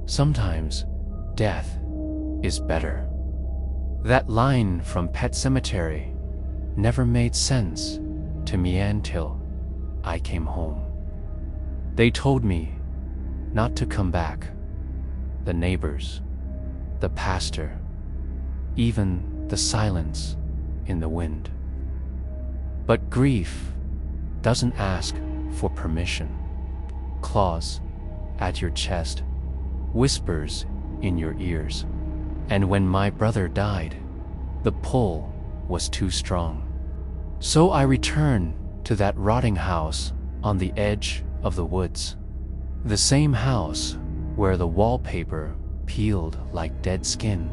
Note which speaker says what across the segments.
Speaker 1: Sometimes death is better. That line from Pet Sematary never made sense to me until I came home. They told me not to come back. The neighbors, the pastor, even the silence in the wind. But grief doesn't ask for permission. Claws at your chest, whispers in your ears. And when my brother died, the pull was too strong. So I returned to that rotting house on the edge of the woods. The same house where the wallpaper peeled like dead skin,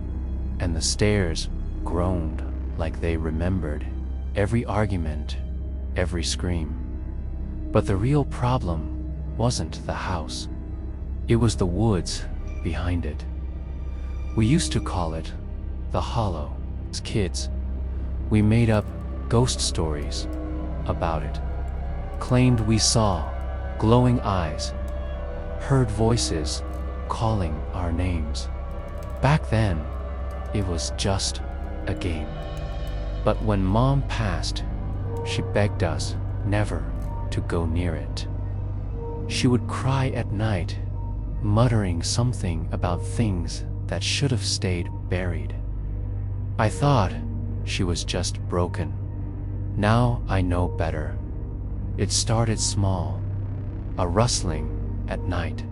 Speaker 1: and the stairs groaned like they remembered every argument, every scream. But the real problem wasn't the house. It was the woods behind it. We used to call it the Hollow. As kids, we made up ghost stories about it, claimed we saw glowing eyes, heard voices calling our names. Back then, it was just a game. But when Mom passed, she begged us never to go near it. She would cry at night, muttering something about things that should have stayed buried. I thought she was just broken. Now I know better. It started small, a rustling at night,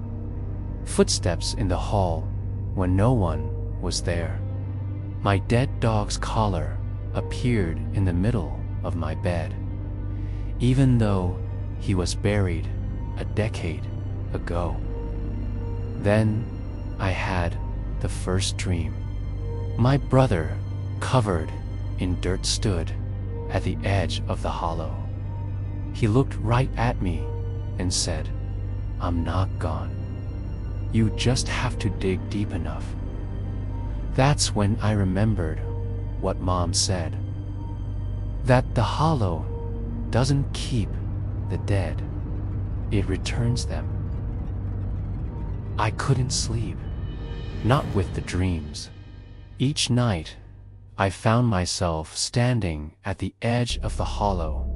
Speaker 1: footsteps in the hall when no one was there. My dead dog's collar appeared in the middle of my bed, even though he was buried a decade ago. Then I had the first dream. My brother, covered in dirt, stood at the edge of the hollow. He looked right at me and said, "I'm not gone. You just have to dig deep enough." That's when I remembered what Mom said, that the hollow doesn't keep the dead, it returns them. I couldn't sleep, not with the dreams. Each night, I found myself standing at the edge of the hollow,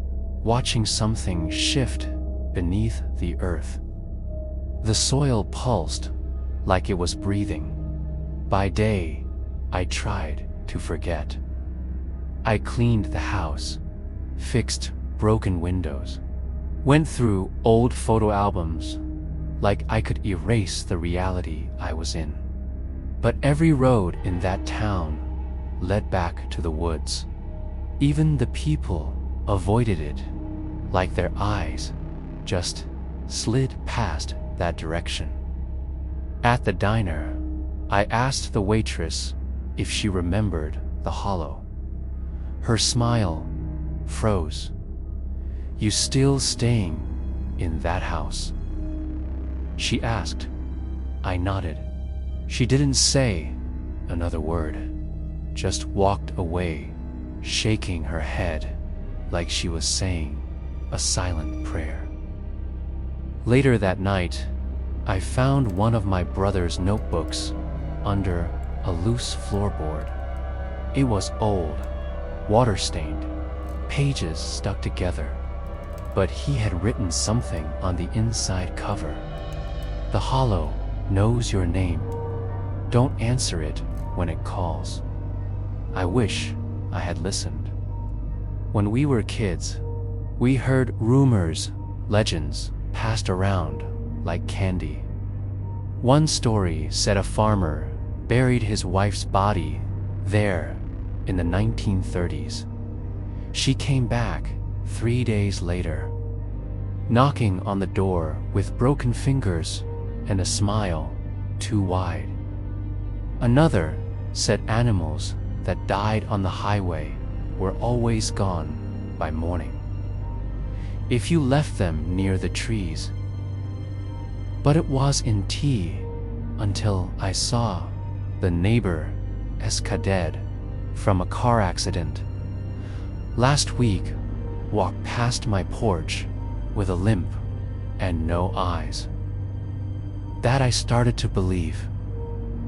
Speaker 1: watching something shift beneath the earth. The soil pulsed like it was breathing. By day, I tried to forget. I cleaned the house, fixed broken windows, went through old photo albums like I could erase the reality I was in. But every road in that town led back to the woods. Even the people avoided it, like their eyes just slid past that direction. At the diner, I asked the waitress if she remembered the hollow. Her smile froze. "You still staying in that house?" she asked. I nodded. She didn't say another word, just walked away, shaking her head like she was saying a silent prayer. Later that night, I found one of my brother's notebooks under a loose floorboard. It was old, water-stained, pages stuck together, but he had written something on the inside cover. "The hollow knows your name. Don't answer it when it calls." I wish I had listened. When we were kids, we heard rumors, legends passed around like candy. One story said a farmer buried his wife's body there in the 1930s. She came back 3 days later, knocking on the door with broken fingers and a smile too wide. Another said animals that died on the highway were always gone by morning, if you left them near the trees. But it was in tea until I saw the neighbor dead from a car accident. Last week, walked past my porch with a limp and no eyes. That I started to believe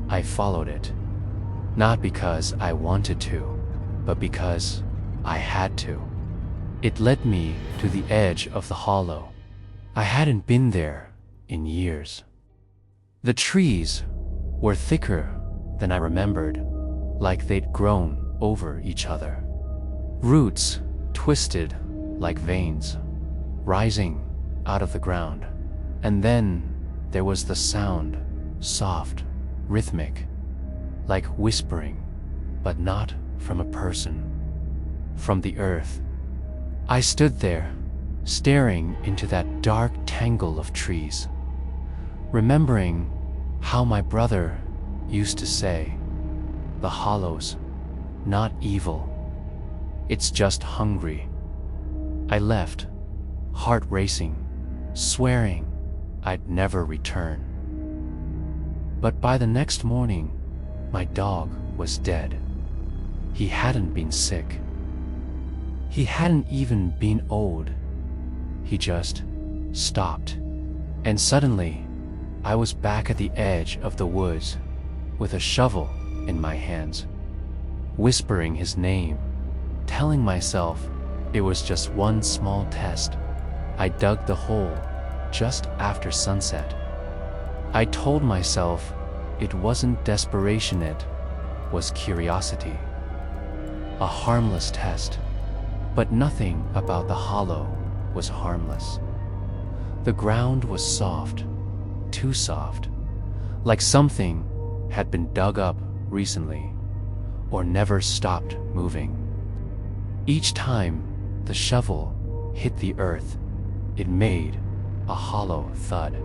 Speaker 1: I followed it, not because I wanted to, but because I had to. It led me to the edge of the hollow. I hadn't been there in years. The trees were thicker than I remembered, like they'd grown over each other. Roots twisted like veins, rising out of the ground. And then there was the sound, soft, rhythmic, like whispering, but not from a person, from the earth. I stood there, staring into that dark tangle of trees, remembering how my brother used to say, "The hollow's not evil, it's just hungry." I left, heart racing, swearing I'd never return. But by the next morning, my dog was dead. He hadn't been sick. He hadn't even been old. He just stopped. And suddenly, I was back at the edge of the woods, with a shovel in my hands, whispering his name, telling myself it was just one small test. I dug the hole just after sunset. I told myself it wasn't desperation, it was curiosity. A harmless test. But nothing about the hollow was harmless. The ground was soft, too soft, like something had been dug up recently, or never stopped moving. Each time the shovel hit the earth, it made a hollow thud,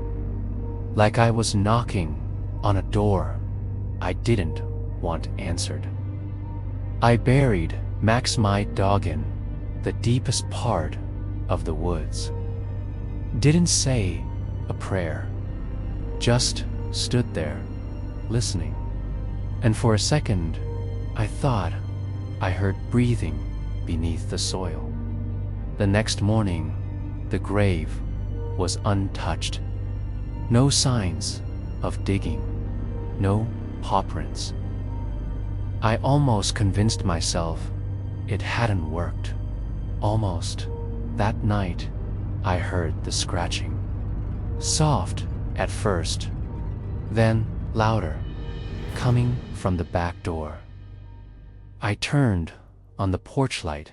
Speaker 1: like I was knocking on a door I didn't want answered. I buried Max, my dog, in the deepest part of the woods. Didn't say a prayer, just stood there, listening. And for a second, I thought I heard breathing beneath the soil. The next morning, the grave was untouched. No signs of digging, no paw prints. I almost convinced myself it hadn't worked. Almost. That night, I heard the scratching. Soft at first, then louder, coming from the back door. I turned on the porch light,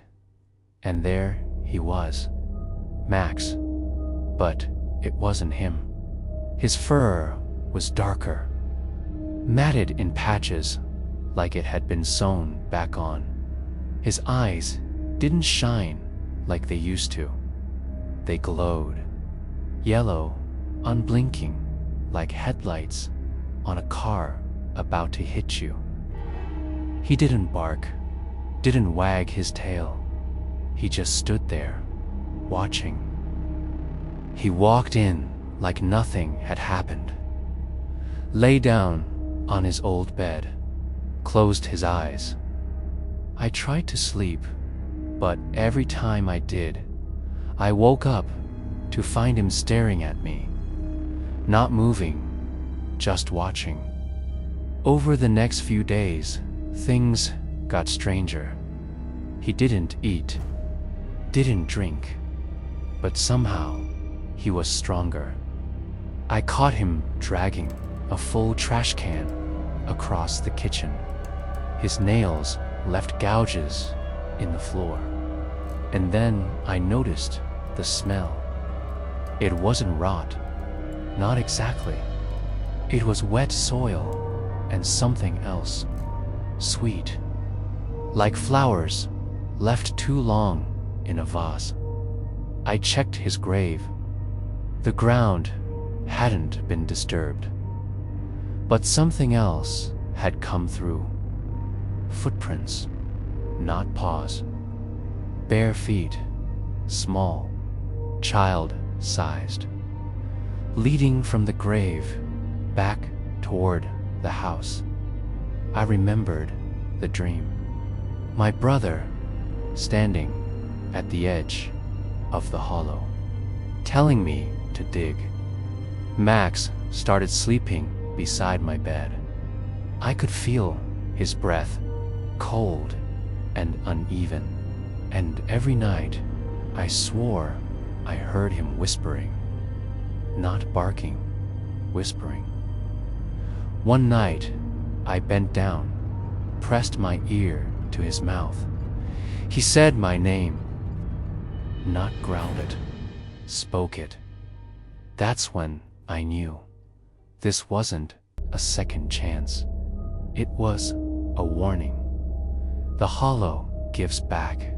Speaker 1: and there he was, Max. But it wasn't him. His fur was darker, matted in patches like it had been sewn back on. His eyes didn't shine like they used to. They glowed, yellow, unblinking, like headlights on a car about to hit you. He didn't bark, didn't wag his tail. He just stood there, watching. He walked in like nothing had happened, lay down on his old bed, closed his eyes. I tried to sleep, but every time I did, I woke up to find him staring at me, not moving, just watching. Over the next few days, things got stranger. He didn't eat, didn't drink, but somehow he was stronger. I caught him dragging a full trash can across the kitchen. His nails left gouges in the floor. And then I noticed the smell. It wasn't rot, not exactly. It was wet soil and something else, sweet, like flowers left too long in a vase. I checked his grave. The ground hadn't been disturbed, but something else had come through. Footprints, not paws. Bare feet, small, child-sized, leading from the grave back toward the house. I remembered the dream. My brother standing at the edge of the hollow, telling me to dig. Max started sleeping beside my bed. I could feel his breath, cold and uneven. And every night, I swore I heard him whispering. Not barking, whispering. One night, I bent down, pressed my ear to his mouth. He said my name, not growled it, spoke it. That's when I knew this wasn't a second chance. It was a warning. The hollow gives back,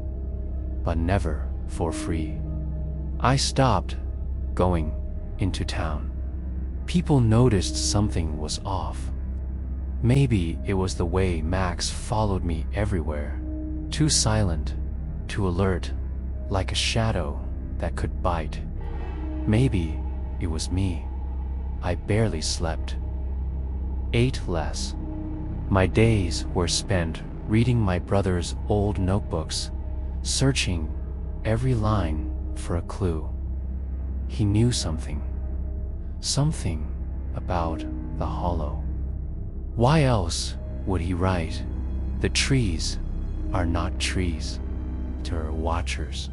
Speaker 1: but never for free. I stopped going into town. People noticed something was off. Maybe it was the way Max followed me everywhere. Too silent, too alert, like a shadow that could bite. Maybe it was me. I barely slept, ate less. My days were spent reading my brother's old notebooks, searching every line for a clue. He knew something about the hollow. Why else would he write, "The trees are not trees," to her watchers?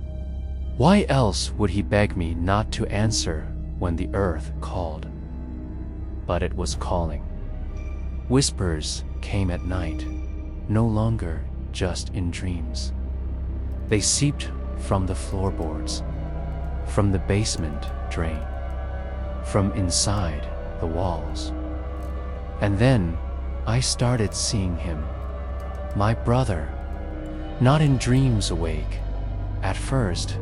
Speaker 1: Why else would he beg me not to answer when the earth called? But it was calling. Whispers came at night, no longer just in dreams. They seeped from the floorboards, from the basement drain, from inside the walls. And then I started seeing him, my brother, not in dreams awake. At first,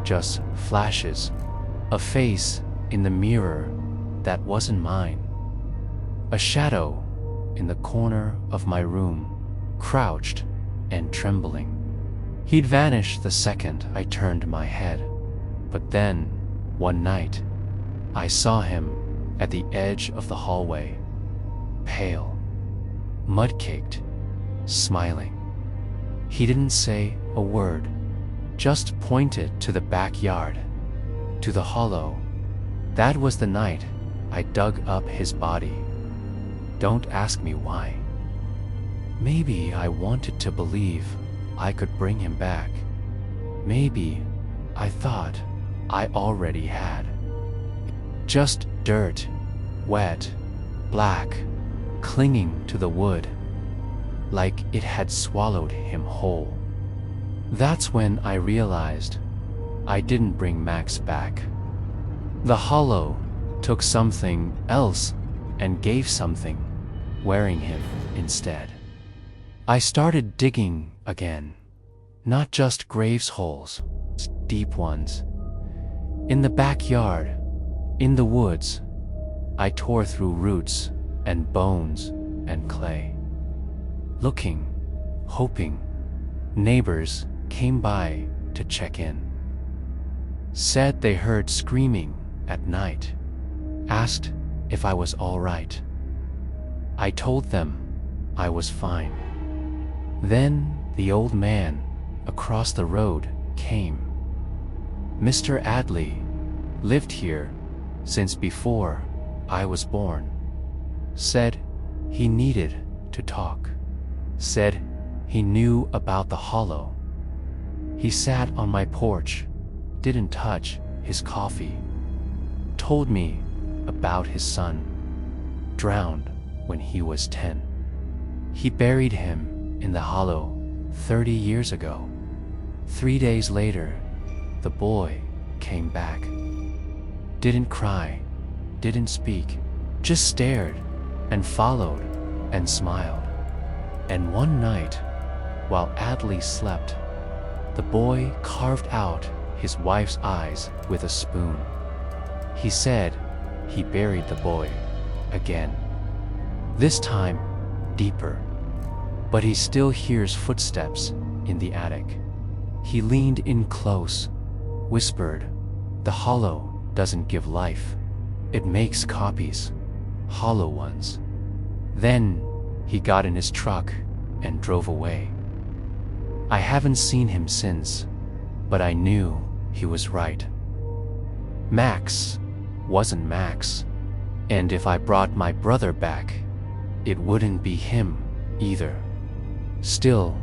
Speaker 1: just flashes, a face in the mirror that wasn't mine, a shadow in the corner of my room, crouched and trembling. He'd vanish the second I turned my head. But then, one night, I saw him at the edge of the hallway, pale, mud-caked, smiling. He didn't say a word, just pointed to the backyard, to the hollow. That was the night I dug up his body. Don't ask me why. Maybe I wanted to believe I could bring him back. Maybe I thought I already had. Just dirt, wet, black, clinging to the wood, like it had swallowed him whole. That's when I realized I didn't bring Max back. The hollow took something else and gave something, wearing him instead. I started digging again, not just graves holes, deep ones. In the backyard, in the woods, I tore through roots and bones and clay. Looking, hoping, neighbors came by to check in. Said they heard screaming at night, asked if I was all right. I told them I was fine. Then the old man across the road came. Mr. Adley lived here since before I was born. Said he needed to talk. Said he knew about the hollow. He sat on my porch, didn't touch his coffee. Told me about his son, drowned when he was 10. He buried him in the hollow 30 years ago. 3 days later, the boy came back. Didn't cry, didn't speak, just stared and followed and smiled. And one night, while Adley slept, the boy carved out his wife's eyes with a spoon. He said he buried the boy again. This time, deeper. But he still hears footsteps in the attic. He leaned in close, whispered, "The hollow doesn't give life. It makes copies, hollow ones." Then he got in his truck and drove away. I haven't seen him since, but I knew he was right. Max wasn't Max, and if I brought my brother back, it wouldn't be him either. Still,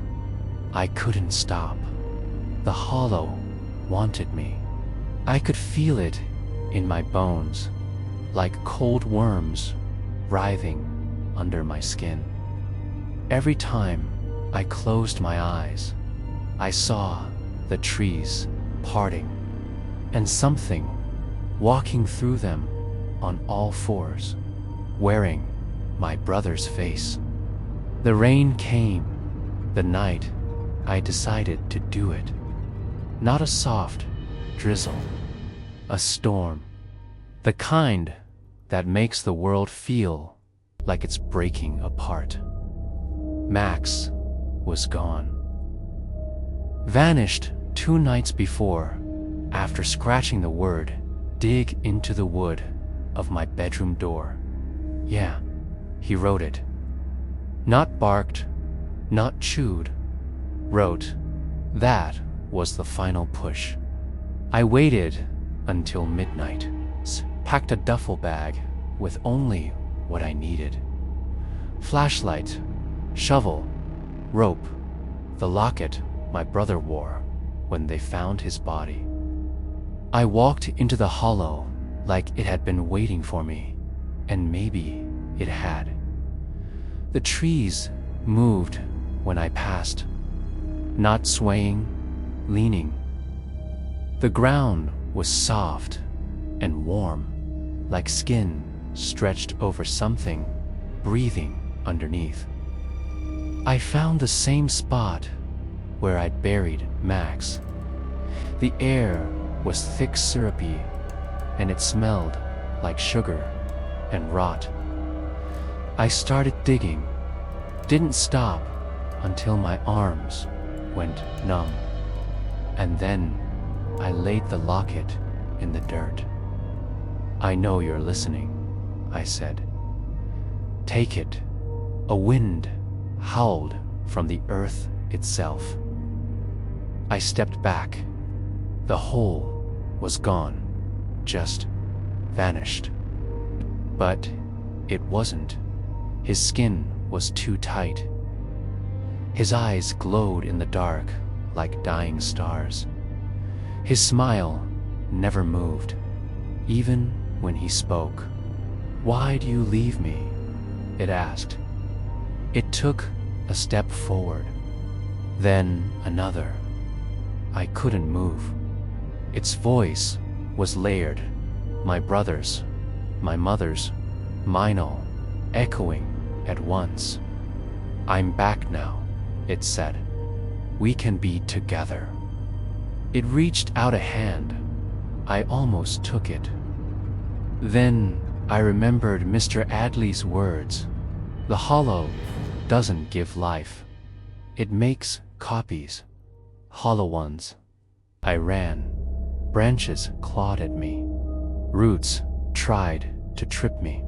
Speaker 1: I couldn't stop. The hollow wanted me. I could feel it in my bones, like cold worms writhing under my skin. Every time I closed my eyes, I saw the trees parting and something walking through them on all fours, wearing my brother's face. The rain came the night I decided to do it. Not a soft drizzle, a storm. The kind that makes the world feel like it's breaking apart. Max was gone. Vanished 2 nights before, after scratching the word "dig into the wood" of my bedroom door. Yeah, he wrote it. Not barked, not chewed. Wrote. That was the final push. I waited until midnight, packed a duffel bag with only what I needed. Flashlight, shovel, rope, the locket my brother wore when they found his body. I walked into the hollow like it had been waiting for me, and maybe it had. The trees moved when I passed, not swaying, leaning. The ground was soft and warm, like skin stretched over something breathing underneath. I found the same spot where I'd buried Max. The air was thick, syrupy, and it smelled like sugar and rot. I started digging, didn't stop until my arms went numb. And then I laid the locket in the dirt. "I know you're listening," I said. "Take it." A wind howled from the earth itself. I stepped back. The hole was gone, just vanished. But it wasn't. His skin was too tight. His eyes glowed in the dark like dying stars. His smile never moved, even when he spoke. "Why do you leave me?" it asked. It took a step forward, then another. I couldn't move. Its voice was layered, my brother's, my mother's, mine all, echoing at once. "I'm back now," it said. "We can be together." It reached out a hand. I almost took it. Then I remembered Mr. Adley's words. The hollow doesn't give life. It makes copies, hollow ones. I ran. Branches clawed at me. Roots tried to trip me.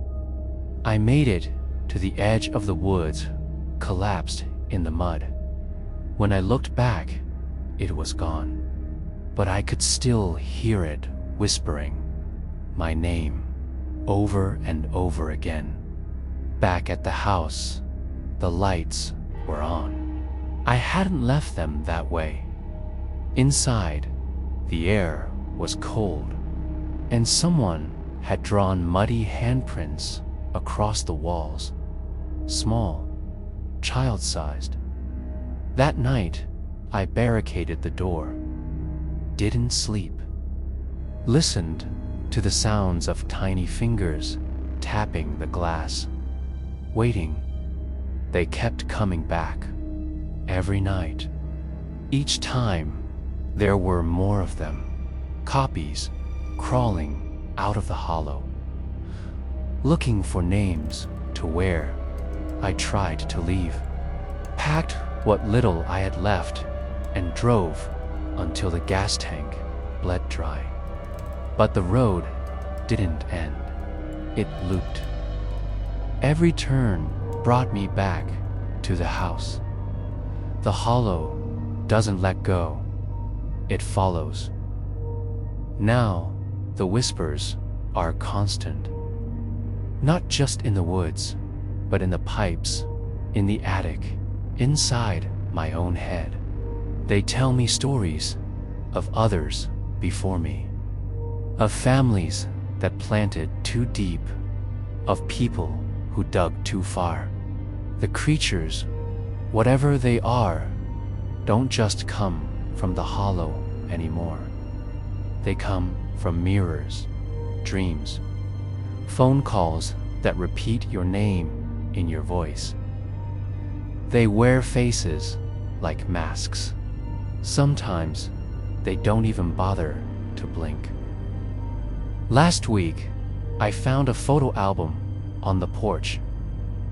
Speaker 1: I made it to the edge of the woods, collapsed in the mud. When I looked back, it was gone. But I could still hear it whispering my name over and over again. Back at the house, the lights were on. I hadn't left them that way. Inside, the air was cold, and someone had drawn muddy handprints across the walls, small, child-sized. That night, I barricaded the door, didn't sleep, listened to the sounds of tiny fingers tapping the glass, waiting. They kept coming back, every night. Each time, there were more of them, copies crawling out of the hollow, looking for names to wear. I tried to leave, packed what little I had left, and drove until the gas tank bled dry. But the road didn't end. It looped. Every turn brought me back to the house. The hollow doesn't let go. It follows. Now, the whispers are constant. Not just in the woods, but in the pipes, in the attic, inside my own head. They tell me stories of others before me, of families that planted too deep, of people who dug too far. The creatures, whatever they are, don't just come from the hollow anymore. They come from mirrors, dreams, phone calls that repeat your name in your voice. They wear faces like masks. Sometimes they don't even bother to blink. Last week, I found a photo album on the porch,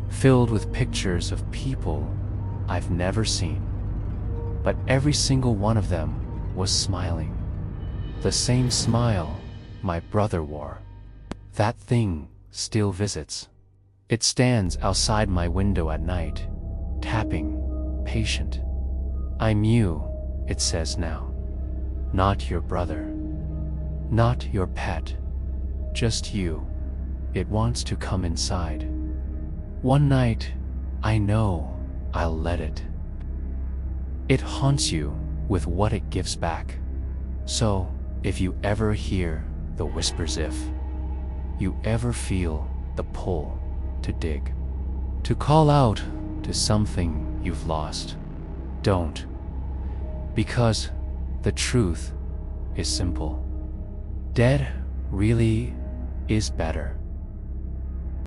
Speaker 1: filled with pictures of people I've never seen. But every single one of them was smiling. The same smile my brother wore. That thing still visits. It stands outside my window at night, tapping, patient. "I'm you," it says now. "Not your brother. Not your pet. Just you." It wants to come inside. One night, I know I'll let it. It haunts you with what it gives back. So, if you ever hear the whispers, if you ever feel the pull to dig, to call out to something you've lost, don't. Because the truth is simple. Dead really is better.